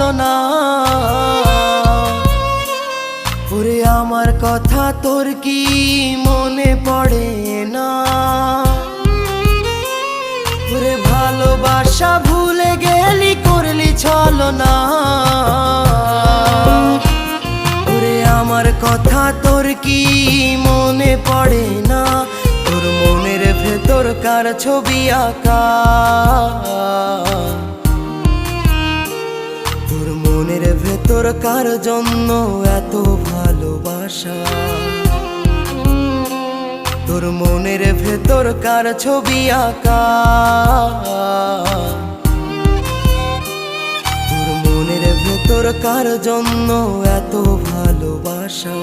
ছলনা। ওরে আমার কথা তোর কি মনে পড়ে না? ওরে ভালোবাসা ভুলে গেলি, করলি ছলনা। ওরে আমার কথা তোর কি মনে পড়ে না? তোর মনের ভেতর কার ছবি আঁকা? তোর মনের ভেতর কার জন্য এত ভালোবাসা? তোর মনের ভেতর কার ছবি আঁকা? তোর মনের ভেতর কার জন্য এত ভালোবাসা?